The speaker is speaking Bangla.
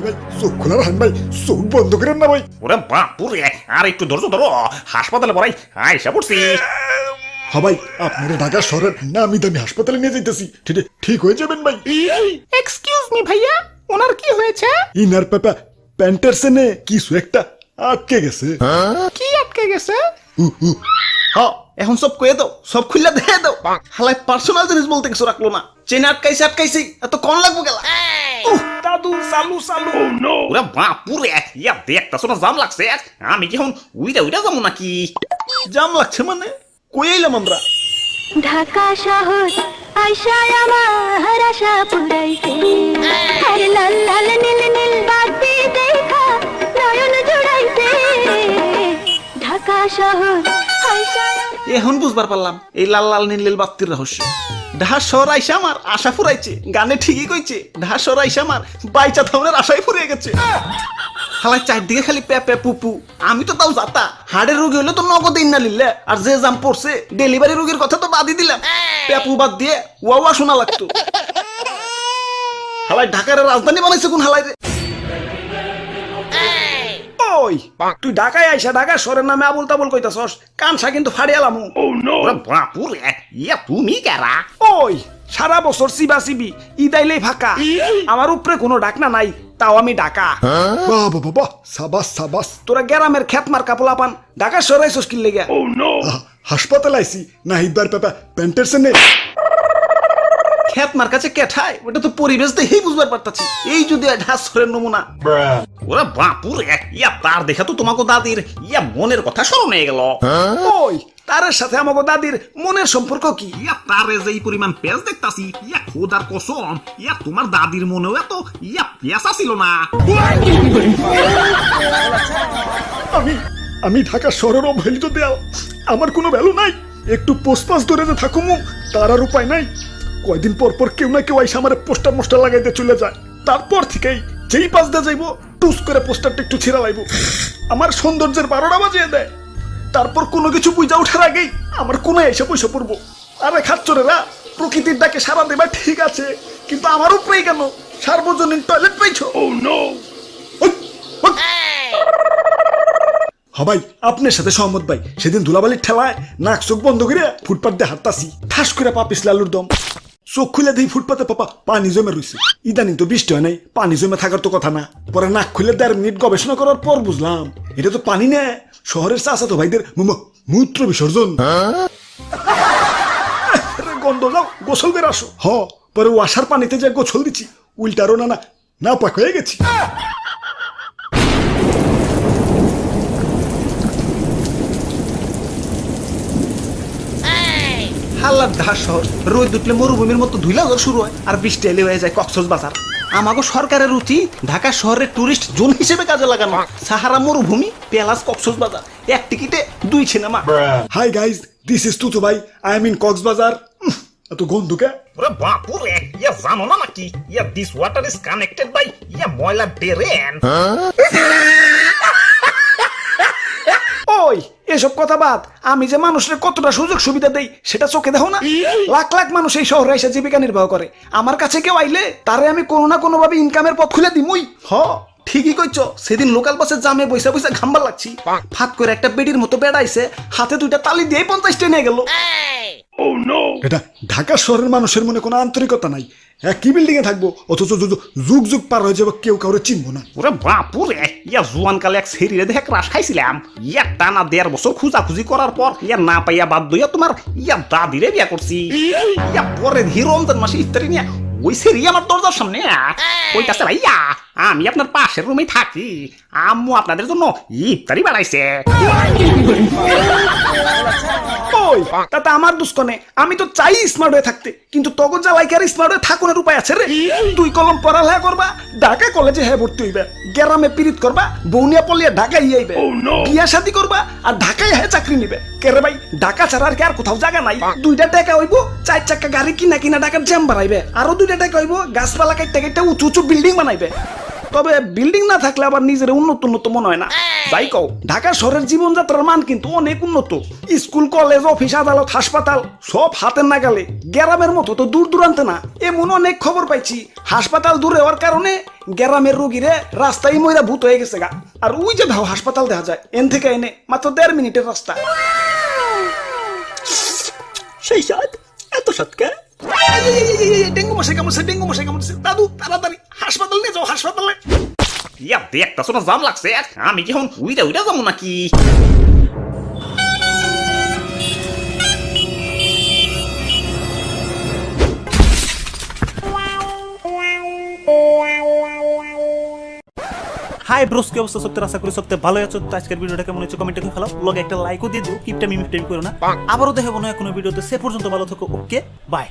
ভাই চোখ খোলা রাখেন ভাই, চোখ বন্ধ করেন না ভাই। ওরে বাপুরে, আর একটু ধৈর্য ধরো, হাসপাতালে পড়াই আইসা পড়ছি। হ্যাঁ ভাই, আপনারা ঢাকা শহরের নামি দামি হাসপাতালে নিয়ে যাইতেছি, ঠিক হয়ে যাবেন ভাই। এক্সকিউজ মি ভাইয়া, ওনার কি হয়েছে? ইনার পাপা প্যান্টের সেনে কিছু একটা আটকে গেছে। কি আটকে গেছে? হ্যাঁ, এখন সব কয়ে দাও, সব খুললা দেখে দাও। হালাই পার্সোনাল জিনিস বলতে কিছু রাখলো না। চেনে আটকাইছে এত কম লাগবো গেলা। দাদু চালু চালু। ওরে বাপুরে, ইয়া দেখতাছো না জাম লাগছে? আমি কি এখন উইরা যাবো নাকি? জাম লাগছে মানে কই আইলাম আমরা? ঢাকা শহর আইসায় আমার আশা পুরাইছে, আরে লাল লাল নীল নীল বাতি দেখা নয়ন জুড়াইছে। ঢাকা শহর আইসায় এখন বুঝবার পারলাম এই লাল লাল নীল নীল বাত্তির রহস্য। ঢাকা শহর আইসা আমার আশা ফুরাইছে, গানে ঠিকই কইছে। ঢাকা শহর আইসা আমার বাইচা থাউনের আশাই ফুরিয়ে গেছে। হালাই চারদিকে খালি প্যাপে পুপু। আমি তো তাও যাতা, হাড়ের রোগী হলে তো নগদ ইন্না লিলে, আর যে জাম পড়ছে ডেলিভারি রোগীর কথা তো বাদই দিলাম। প্যাপু বাদ দিয়ে ওয়া শোনা লাগতো। হালাই ঢাকার রাজধানী বানাইছে কোন হালাই রে? ওই তুই ঢাকায় আইসা ঢাকা শহরের নামে আবুল তাবুল কইতাছস, কানসা কিন্তু ফাড়িয়ালামু। ওরে বাপুরে, ইয়া তুমি কারা? ওই সারা বছর চিবি ইদাইলেই ফাঁকা, আমার উপরে কোনো ডাকনা নাই, তাও আমি ঢাকা। বাহ বাহ বাহ, সাবাস সাবাস। তোরা গ্রামের খেত মার্কা পোলাপান ঢাকা শহরে আইসস কি লেগে? হাসপাতাল আইছি না, হিদবার পাপা প্যান্টের সেনে। খেত মার কাছে কেঠায়, ওটা তো পরিবেশ দেখেই বুঝবার পারতাছি। এই যদি ঢাকা শহরের নমুনা। ওরে বাপুরে, ইয়া তার দেখা তো তোমাকে দাদির ইয়া মনের কথা স্মরণ হয়ে গেল। ওই তারের সাথে আমাকে দাদির মনের সম্পর্ক কি? ইয়া তারে যে পরিমাণ পেঁচ দেখতাছি, ইয়া খোদার কসম, ইয়া তোমার দাদির মনেও এত ইয়া পেঁচ আসিল না। আমি ঢাকা শহরের অবহেলিত দেয়াল, আমার কোনো ভ্যালু নাই। একটু পোস্টপাস ধরে যে থাকুমু তার আর উপায় নাই। কয়দিন পর পর কেউ না কেউ আইসা আমার পোস্টার লাগাইতে চলে যায়। তারপর থেকেই যেই পাশ দিয়ে যাইবো টুস করে পোস্টারটা একটু ছিঁড়া লাইব, আমার সৌন্দর্যের 12টা বাজিয়ে দেয়। তারপর কোনো কিছু বুঝা ওঠার আগেই আমার কোনায় এসে পয়সা পড়বো। আরে খাচ্চরেরা, প্রকৃতির ডাকে সারা দেবা ঠিক আছে, কিন্তু আমার উপরেই কেন সার্বজনীন টয়লেট পাইছো? ভাই আপনার সাথে সহমত ভাই। সেদিন ধুলাবালির ঠেলায় নাক চোখ বন্ধ করে ফুটপাত দিয়ে হাঁটতাছি, ঠাস করে পা পিছলে আলুর দম। চোখ খুলে দিই ফুটপাতে পাপা পানি জমে রয়েছে। ইদানিং তো বৃষ্টি হয় নাই, পানি জমে থাকার তো কথা না। পরে নাক খুলে 1.5 মিনিট গবেষণা করার পর বুঝলাম এটা তো পানি না, শহরের চাচাতো ভাইদের মূত্র বিসর্জন। গন্ধ যাও, গোসল করে আসো। পরে ওয়াসার পানিতে যে গোসল দিচ্ছি, উল্টারও না পাক হয়ে গেছি। হাল্লার ঢাকা শহর রোদ উঠলে মরুভূমির মতো ধুইলা শুরু হয়, আর বৃষ্টি এলে হয়ে যায় কক্সবাজার। আমাকে সরকারের উচিত ঢাকা শহরের টুরিস্ট জোন হিসেবে কাজে লাগানো। সাহারা মরুভূমি প্যালাস কক্সবাজার, এক টিকিটে 2 cinema. Hi guys, this is Tutu ভাই, আই এম ইন কক্সবাজার। এত গন্ধ কে? ওরে বাপুরে, ইয়া জানো না নাকি yeah this water is connected by yeah ময়লা ড্রেন। ওই এসব কথা বাদ, আমি যে মানুষের কতটা সুযোগ সুবিধা দেই সেটা চোখে দেখো না? লাখ লাখ মানুষ এই শহরে এসে জীবিকা নির্বাহ করে। আমার কাছে কেউ আইলে তারে আমি কোনো না কোনো ভাবে ইনকামের পথ খুলে দিমুই। ঠিকই কইছ। সেদিন লোকাল বাসে জামে বইসা বইসা ঘামবার লাগছি, ফাত করে একটা বেডির মতো বেড়াইছে, হাতে 2টা তালি দিয়ে 50টা নিয়ে গেল। এটা ঢাকা শহরের মানুষের মনে কোনো আন্তরিকতা নাই। একই বিল্ডিং এ থাকবো, অথচ যুগ যুগ পার হয়ে যাবে, কেউ কাউরে চিনবো না। ওরে বাপুরে, ইয়া জুয়ান কালে এক সেরিরে দেখে ক্রাশ খাইছিলাম। ইয়া টানা 1.5 বছর খুঁজাখুঁজি করার পর ইয়া না পাইয়া বাধ্য হইয়া তোমার ইয়া দাদিরে বিয়া করছি। ইয়া পরে রমজান মাসে ইফতারি নিয়ে ওই সেরি আমার দরজার সামনে ওই কাছে ভাইয়া, আমি আপনার পাশের রুমেই থাকি, আম্মু আপনাদের জন্য ইফতারি বানাইছে। ওই তাতে আমার দুষ্কনে, আমি তো চাই স্মার্ট হয়ে থাকতে, কিন্তু তখন জ্বালাই কি আর স্মার্ট হয়ে থাকুনের উপায় আছে রে? 2 কলম পড়ালেখা করবা, ঢাকা কলেজে হ্যাঁ ভর্তি হইবে, গ্রামে পিরিত করবা, বৌনিয়া পলিয়া ঢাকায় আইবে, বিয়া শাদি করবা আর ঢাকায় হ্যাঁ চাকরি নিবে। কেরে ভাই, ঢাকা ছাড়া আর কি আর কোথাও জায়গা নাই? 2টা টাকা হইব 4 চাকা গাড়ি কিনা ঢাকার জ্যাম বাড়াইবে, আরো 2টা টাকা হইব গাছপালা কাটতে কাটতে উঁচু উঁচু বিল্ডিং বানাইবে। তবে বিল্ডিং না থাকলে আবার নিজের উন্নত মনে হয় না। যাই কও, ঢাকা শহরের জীবনযাত্রার মান কিন্তু অনেক উন্নত। স্কুল, কলেজ, অফিস, আদালত, হাসপাতাল সব হাতের নাগালে। গ্রামের মতো তো দূর দূরান্তে না। এমন অনেক খবর পাইছি, হাসপাতাল দূরে হওয়ার কারণে গ্রামের রোগীরে রাস্তায় মইরা ভূত হয়ে গেছে গা। আর ওই যে ধাও হাসপাতাল দেখা যায়, এন থেকে এনে মাত্র 1.5 মিনিটের রাস্তা। সেই সাত এত সৎকা ডেঙ্গু মশাই কামড়ছে, ডেঙ্গু মশাই কামড়ছে। দাদু তাড়াতাড়ি হাসপাতাল নিয়ে যাও, হাসপাতালে। ইয়া দেখতাছো না জাম লাগছে, আমি কি এখন উইরা উইরা যাবো নাকি? হাই ব্রোস, কি অবস্থা? সত্যি আশা করি সত্যি ভালো আছো। তো আজকের ভিডিওটা কেমন হচ্ছে কমেন্টে ফেলাও, লগে একটা লাইকও দিয়ে দিও। কিপটা মিমি টাইম করো না। আবারও দেখাবো না কোনো ভিডিওতে। সে পর্যন্ত ভালো থাকো। ওকে, বাই।